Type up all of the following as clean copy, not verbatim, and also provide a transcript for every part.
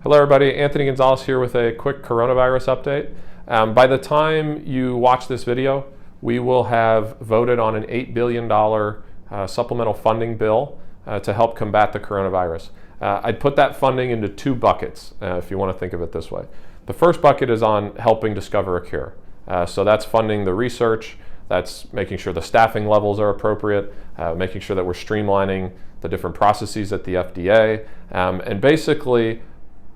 Hello everybody, Anthony Gonzalez here with a quick coronavirus update. By the time you watch this video, we will have voted on an $8 billion supplemental funding bill to help combat the coronavirus. I'd put that funding into two buckets, if you want to think of it this way. The first bucket is on helping discover a cure. So that's funding the research, that's making sure the staffing levels are appropriate, making sure that we're streamlining the different processes at the FDA, and basically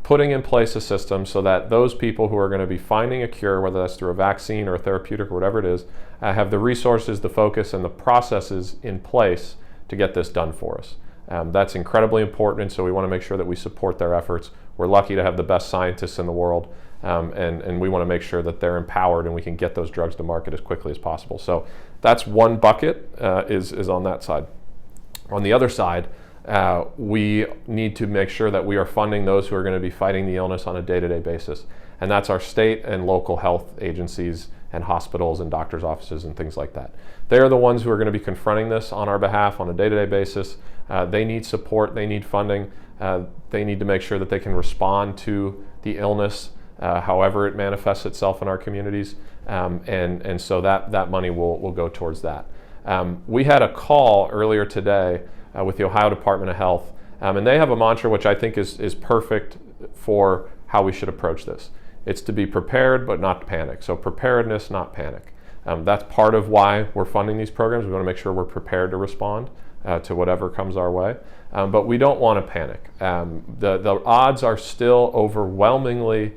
putting in place a system so that those people who are going to be finding a cure, whether that's through a vaccine or a therapeutic or whatever it is, have the resources, the focus, and the processes in place to get this done for us. That's incredibly important, and so we want to make sure that we support their efforts. We're lucky to have the best scientists in the world, and we want to make sure that they're empowered and we can get those drugs to market as quickly as possible. So that's one bucket is on that side. On the other side, we need to make sure that we are funding those who are going to be fighting the illness on a day-to-day basis. And that's our state and local health agencies and hospitals and doctors' offices and things like that. They're the ones who are going to be confronting this on our behalf on a day-to-day basis. They need support, they need funding, they need to make sure that they can respond to the illness however it manifests itself in our communities. And so that money will go towards that. We had a call earlier today with the Ohio Department of Health, and they have a mantra which I think is perfect for how we should approach this. It's to be prepared but not panic. So preparedness, not panic. That's part of why we're funding these programs. We want to make sure we're prepared to respond to whatever comes our way, but we don't want to panic. The odds are still overwhelmingly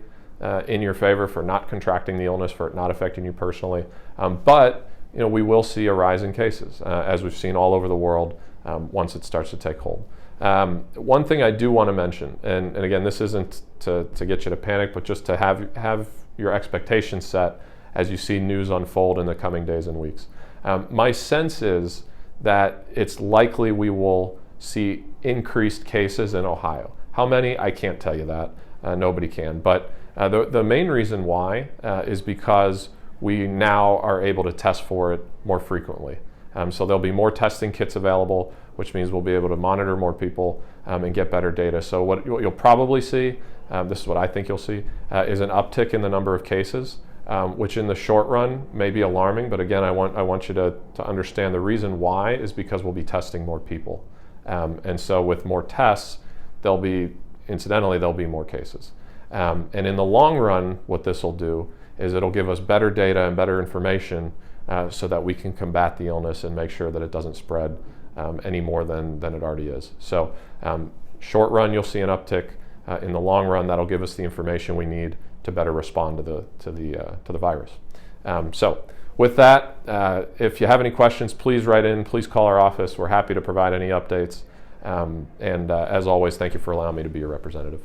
in your favor for not contracting the illness, for it not affecting you personally, but we will see a rise in cases, as we've seen all over the world once it starts to take hold. One thing I do want to mention, and again, this isn't to get you to panic, but just to have your expectations set as you see news unfold in the coming days and weeks. My sense is that it's likely we will see increased cases in Ohio. How many? I can't tell you that. Nobody can. But the main reason why is because we now are able to test for it more frequently. So there'll be more testing kits available, which means we'll be able to monitor more people and get better data. So what you'll probably see, this is what I think you'll see, is an uptick in the number of cases, which in the short run may be alarming. But again, I want you to understand the reason why is because we'll be testing more people. And so with more tests, there'll be more cases. And in the long run, what this will do is it'll give us better data and better information so that we can combat the illness and make sure that it doesn't spread any more than it already is. So short run, you'll see an uptick. In the long run, that'll give us the information we need to better respond to the virus. So with that, if you have any questions, please write in, please call our office. We're happy to provide any updates. And as always, thank you for allowing me to be your representative.